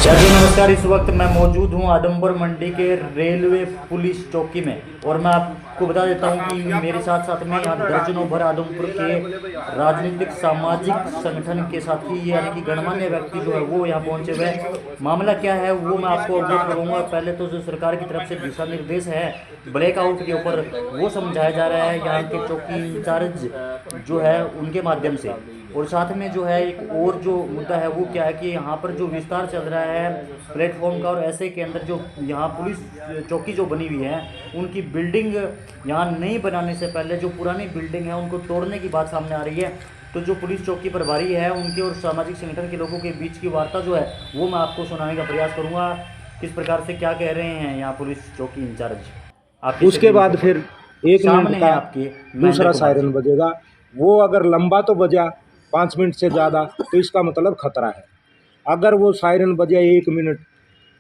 जी नमस्कार। इस वक्त मैं मौजूद हूं आदमपुर मंडी के रेलवे पुलिस चौकी में और मैं आपको बता देता हूं कि मेरे साथ साथ में यहाँ दर्जनों भर आदमपुर के राजनीतिक सामाजिक संगठन के साथी यानी कि गणमान्य व्यक्ति जो है वो यहाँ पहुंचे हुए हैं। मामला क्या है वो मैं आपको अवगत करूँगा। पहले तो जो सरकार की तरफ से दिशा निर्देश है ब्लैकआउट के ऊपर वो समझाया जा रहा है यहाँ के चौकी इंचार्ज जो है उनके माध्यम से। और साथ में जो है एक और जो मुद्दा है वो क्या है कि यहाँ पर जो विस्तार चल रहा है प्लेटफॉर्म का और ऐसे के अंदर जो यहाँ पुलिस चौकी जो बनी हुई है उनकी बिल्डिंग यहाँ नहीं बनाने से पहले जो पुरानी बिल्डिंग है उनको तोड़ने की बात सामने आ रही है। तो जो पुलिस चौकी प्रभारी है उनके और सामाजिक संगठन के लोगों के बीच की वार्ता जो है वो मैं आपको सुनाने का प्रयास करूँगा। किस प्रकार से क्या कह रहे हैं यहाँ पुलिस चौकी इंचार्ज आपके उसके बाद फिर 1 मिनट सामने है का आपके दूसरा सायरन बजेगा। वो अगर लंबा तो बजा 5 मिनट से ज़्यादा तो इसका मतलब खतरा है। अगर वो सायरन बजा 1 मिनट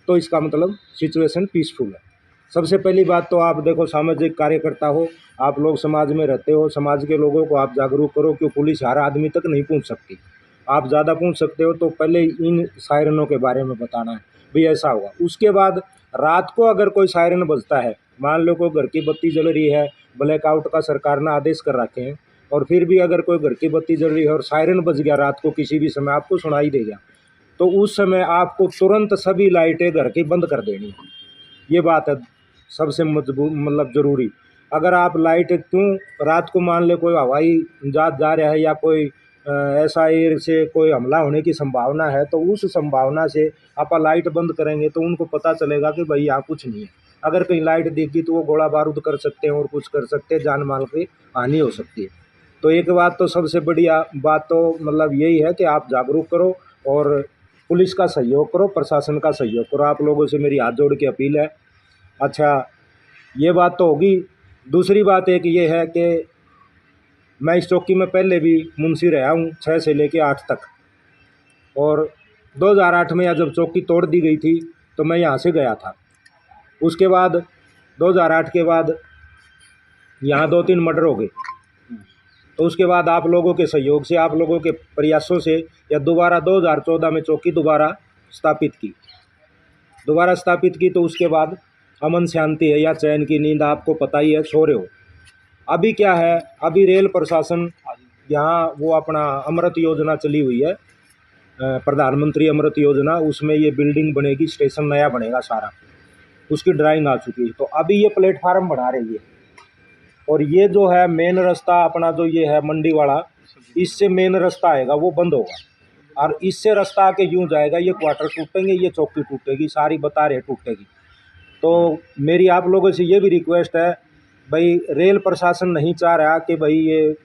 तो इसका मतलब सिचुएशन पीसफुल है। सबसे पहली बात तो आप देखो, सामाजिक कार्यकर्ता हो, आप लोग समाज में रहते हो, समाज के लोगों को आप जागरूक करो कि पुलिस हर आदमी तक नहीं पहुंच सकती। आप ज़्यादा पहुंच सकते हो तो पहले इन सायरनों के बारे में बताना है भाई ऐसा होगा। उसके बाद रात को अगर कोई सायरन बजता है, मान लो कोई घर की बत्ती जल रही है, ब्लैकआउट का सरकार ने आदेश कर रखे हैं, और फिर भी अगर कोई घर की बत्ती जल रही है और सायरन बज गया रात को किसी भी समय आपको सुनाई देगा, तो उस समय आपको तुरंत सभी लाइटें घर की बंद कर देनी है। ये बात है सबसे मजबूत मतलब ज़रूरी। अगर आप लाइट क्यों रात को मान ले कोई हवाई जहाज जा रहा है या कोई ऐसा एयर से कोई हमला होने की संभावना है, तो उस संभावना से आप लाइट बंद करेंगे तो उनको पता चलेगा कि भाई यहाँ कुछ नहीं है। अगर कहीं लाइट दिखी तो वो गोला बारूद कर सकते हैं और कुछ कर सकते हैं, जान माल की हानि हो सकती है। तो एक बात तो सबसे बढ़िया बात तो मतलब यही है कि आप जागरूक करो और पुलिस का सहयोग करो, प्रशासन का सहयोग करो। आप लोगों से मेरी हाथ जोड़ के अपील है। अच्छा, ये बात तो होगी। दूसरी बात एक ये है कि मैं इस चौकी में पहले भी मुंशी रहा हूँ 6 से लेके 8 तक, और 2008 में जब चौकी तोड़ दी गई थी तो मैं यहाँ से गया था। उसके बाद 2008 के बाद यहाँ 2-3 मर्डर हो गए। तो उसके बाद आप लोगों के सहयोग से, आप लोगों के प्रयासों से या दोबारा 2014 में चौकी दोबारा स्थापित की तो उसके बाद अमन शांति है या चैन की नींद आपको पता ही है, सो रहे हो। अभी क्या है, अभी रेल प्रशासन यहाँ वो अपना अमृत योजना चली हुई है, प्रधानमंत्री अमृत योजना, उसमें ये बिल्डिंग बनेगी, स्टेशन नया बनेगा सारा, उसकी ड्राइंग आ चुकी है। तो अभी ये प्लेटफार्म बना रही है और ये जो है मेन रास्ता अपना जो ये है मंडी वाला, इससे मेन रास्ता आएगा वो बंद होगा और इससे रास्ता आके यूँ जाएगा, ये क्वार्टर टूटेंगे, ये चौकी टूटेगी, सारी बता रहे टूटेगी। तो मेरी आप लोगों से ये भी रिक्वेस्ट है भाई, रेल प्रशासन नहीं चाह रहा कि भाई ये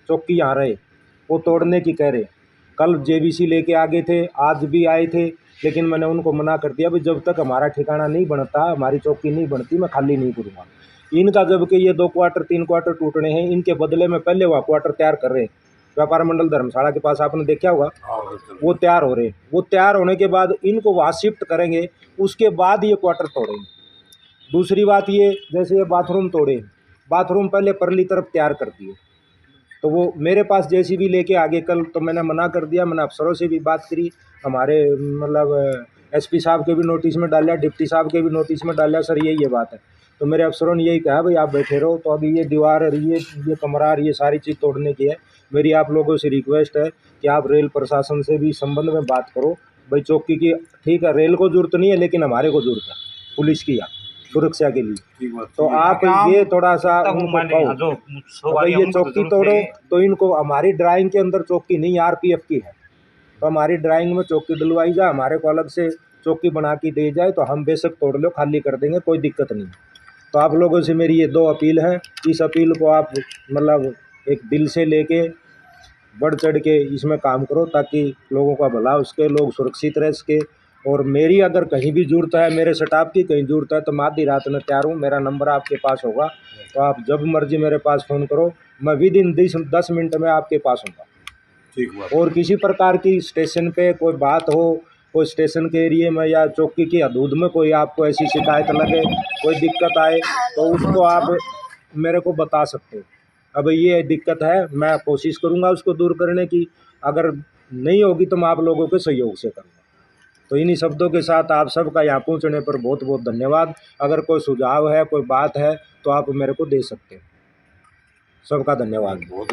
चौकी यहाँ रहे, वो तोड़ने की कह रहे। कल जेबीसी लेके आ गए थे, आज भी आए थे, लेकिन मैंने उनको मना कर दिया भाई जब तक हमारा ठिकाना नहीं बनता, हमारी चौकी नहीं बनती, मैं खाली नहीं करूँगा। इनका जबकि ये 2 क्वार्टर 3 क्वार्टर टूटने हैं, इनके बदले में पहले वह क्वार्टर तैयार कर रहे हैं। व्यापार मंडल धर्मशाला के पास आपने देखा होगा, वो तैयार हो रहे हैं। वो तैयार होने के बाद इनको वहाँ शिफ्ट करेंगे, उसके बाद ये क्वार्टर तोड़ेंगे। दूसरी बात ये, जैसे ये बाथरूम तोड़े, बाथरूम पहले परली तरफ तैयार कर दिए, तो वो मेरे पास जेसीबी लेके आगे कल, तो मैंने मना कर दिया। मैंने अफसरों से भी बात करी, हमारे मतलब एसपी साहब के भी नोटिस में डाला, डिप्टी साहब के भी नोटिस में डाला, सर ये बात है। तो मेरे अफसरों ने यही कहा भाई आप बैठे रहो। तो अभी ये दीवार, ये कमरा, ये सारी चीज़ तोड़ने की है। मेरी आप लोगों से रिक्वेस्ट है कि आप रेल प्रशासन से भी संबंध में बात करो भाई, चौकी की ठीक है, रेल को जरूरत नहीं है लेकिन हमारे को जरूरत है पुलिस की सुरक्षा के लिए। तो आप ये थोड़ा सा उनको कहो भाई ये चौकी तोड़ो, तो इनको हमारी ड्राइंग के अंदर चौकी नहीं आरपीएफ की है, तो हमारी ड्राइंग में चौकी डलवाई जाए, हमारे को अलग से चौकी बना के दी जाए, तो हम बेशक तोड़ लो, खाली कर देंगे, कोई दिक्कत नहीं। तो आप लोगों से मेरी ये 2 अपील है। इस अपील को आप मतलब एक दिल से लेके बढ़ चढ़ के इसमें काम करो ताकि लोगों का भला हो सके, लोग सुरक्षित रह सके। और मेरी अगर कहीं भी ज़रूरत है, मेरे स्टाफ की कहीं ज़रूरत है, तो मैं आधी रात में तैयार हूँ। मेरा नंबर आपके पास होगा, तो आप जब मर्जी मेरे पास फ़ोन करो, मैं विदिन 10 मिनट में आपके पास हूँगा। ठीक। और किसी प्रकार की स्टेशन पे कोई बात हो, कोई स्टेशन के एरिए में या चौकी की हदूद में कोई आपको ऐसी शिकायत लगे, कोई दिक्कत आए, तो उसको आप मेरे को बता सकते हो। अब ये दिक्कत है, मैं कोशिश करूँगा उसको दूर करने की। अगर नहीं होगी तो मैं आप लोगों के सहयोग से करूँगा। तो इन्हीं शब्दों के साथ आप सबका यहाँ पहुँचने पर बहुत बहुत धन्यवाद। अगर कोई सुझाव है, कोई बात है तो आप मेरे को दे सकते हैं। सबका धन्यवाद।